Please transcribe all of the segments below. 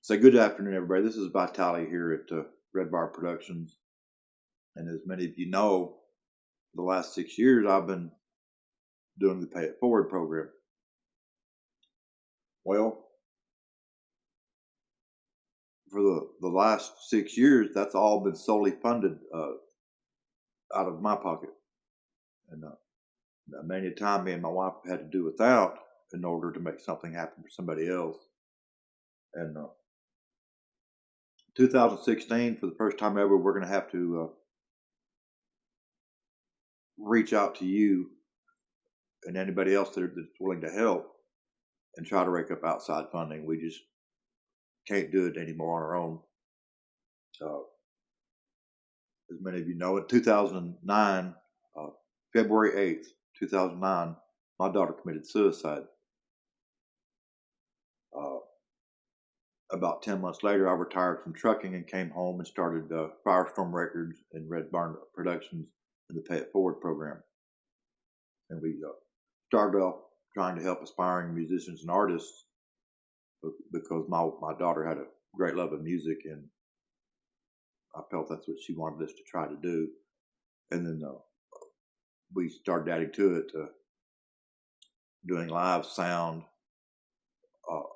So good afternoon, everybody. This is Vitali here at Red Bar Productions. And as many of you know, the last 6 years I've been doing the Pay It Forward program. Well, for the last 6 years, that's all been solely funded out of my pocket. And many a time me and my wife had to do without in order to make something happen for somebody else. And 2016, for the first time ever, we're going to have to reach out to you and anybody else that's willing to help and try to rake up outside funding. We just can't do it anymore on our own. As many of you know, in 2009, February 8th, 2009, my daughter committed suicide. About 10 months later, I retired from trucking and came home and started Firestorm Records and Red Barn Productions in the Pay It Forward program. And we started off trying to help aspiring musicians and artists because my daughter had a great love of music, and I felt that's what she wanted us to try to do. And then we started adding to it, doing live sound,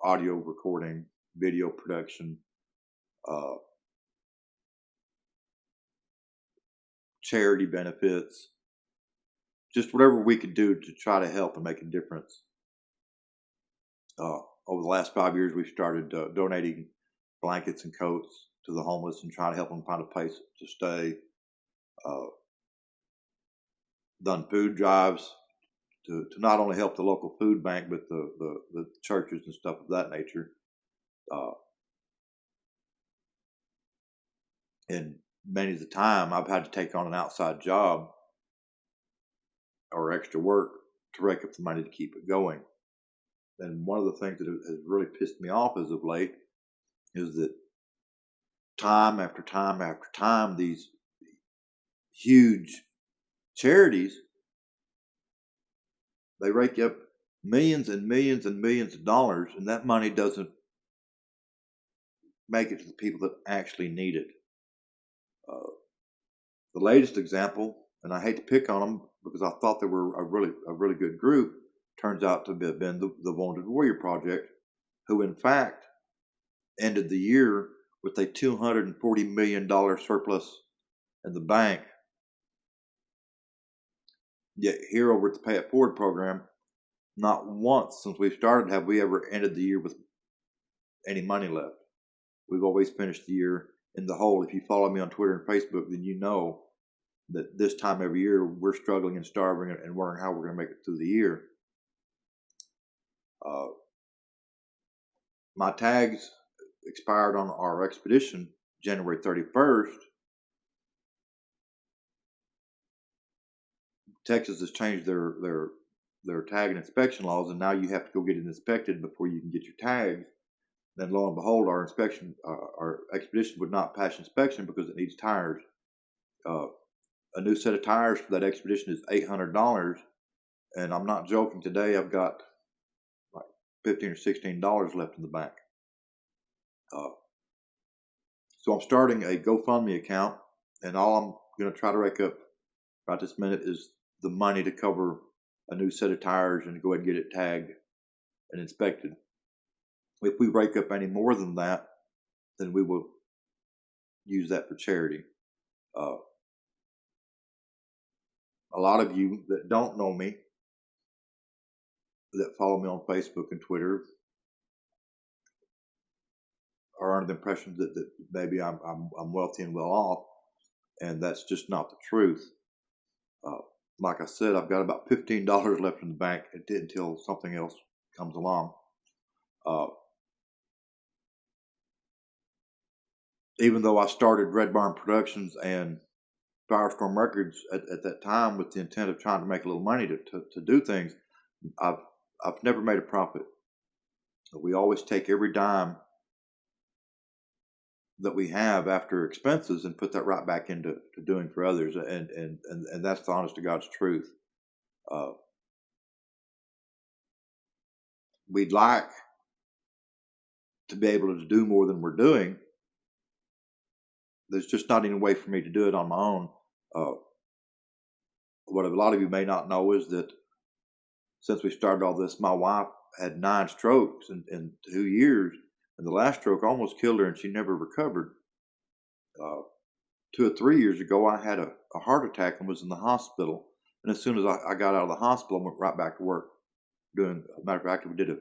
audio recording, video production, charity benefits, just whatever we could do to try to help and make a difference. Over the last 5 years, we've started donating blankets and coats to the homeless and trying to help them find a place to stay. Done food drives to not only help the local food bank, but the churches and stuff of that nature. And many of the time, I've had to take on an outside job or extra work to rake up the money to keep it going. And one of the things that has really pissed me off as of late is that time after time after time, these huge charities, they rake up millions and millions and millions of dollars, and that money doesn't make it to the people that actually need it. The latest example, and I hate to pick on them because I thought they were a really good group, turns out to have been the Wounded Warrior Project, who in fact ended the year with a $240 million surplus in the bank. Yet here over at the Pay It Forward program, not once since we've started have we ever ended the year with any money left. We've always finished the year in the hole. If you follow me on Twitter and Facebook, then you know that this time every year we're struggling and starving and wondering how we're going to make it through the year. My tags expired on our expedition January 31st. Texas has changed their tag and inspection laws, and now you have to go get it inspected before you can get your tags. Then lo and behold, our expedition would not pass inspection because it needs tires. A new set of tires for that expedition is $800, and I'm not joking. Today I've got like $15 or $16 left in the bank. So I'm starting a GoFundMe account, and all I'm going to try to rake up right this minute is the money to cover a new set of tires and go ahead and get it tagged and inspected. If we rake up any more than that, then we will use that for charity. A lot of you that don't know me, that follow me on Facebook and Twitter, are under the impression that maybe I'm wealthy and well off, and that's just not the truth. Like I said, I've got about $15 left in the bank until something else comes along. Even though I started Red Barn Productions and Firestorm Records at that time with the intent of trying to make a little money to do things, I've never made a profit. We always take every dime that we have after expenses and put that right back into doing for others, and that's the honest to God's truth. We'd like to be able to do more than we're doing. There's just not any way for me to do it on my own. What a lot of you may not know is that since we started all this, my wife had 9 strokes in 2 years, and the last stroke almost killed her, and she never recovered. 2 or 3 years ago, I had a heart attack and was in the hospital. And as soon as I got out of the hospital, I went right back to work. As a matter of fact, we did a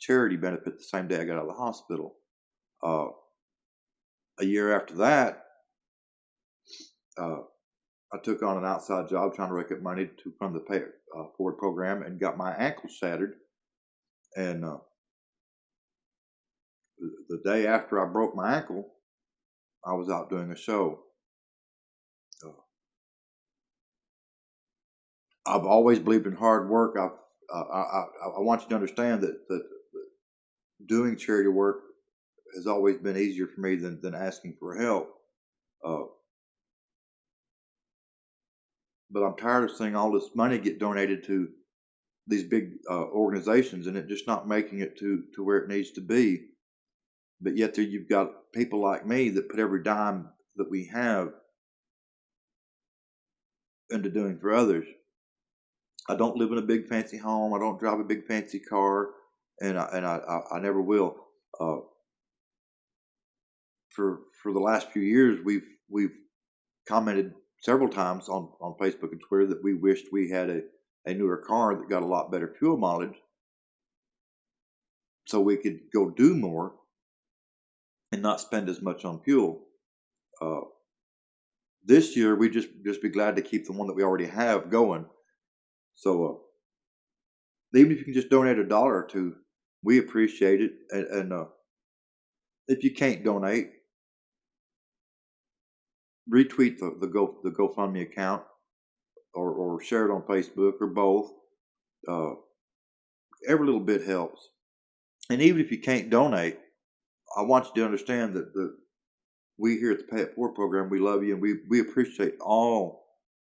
charity benefit the same day I got out of the hospital. A year after that, I took on an outside job trying to rake up money to fund the Pay It Forward program, and got my ankle shattered. And the day after I broke my ankle, I was out doing a show. I've always believed in hard work. I want you to understand that doing charity work has always been easier for me than asking for help. But I'm tired of seeing all this money get donated to these big organizations and it just not making it to where it needs to be. But yet there you've got people like me that put every dime that we have into doing for others. I don't live in a big fancy home. I don't drive a big fancy car, and I never will. For the last few years, we've commented several times on Facebook and Twitter that we wished we had a newer car that got a lot better fuel mileage, so we could go do more and not spend as much on fuel. This year, we just be glad to keep the one that we already have going. So even if you can just donate $1 or $2, we appreciate it. And if you can't donate, retweet the GoFundMe account or share it on Facebook or both. Every little bit helps. And even if you can't donate, I want you to understand that we here at the Pay It Forward program, we love you, and we appreciate all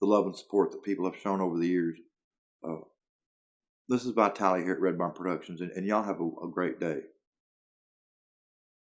the love and support that people have shown over the years. This is Vitaly here at Red Barn Productions, and y'all have a great day.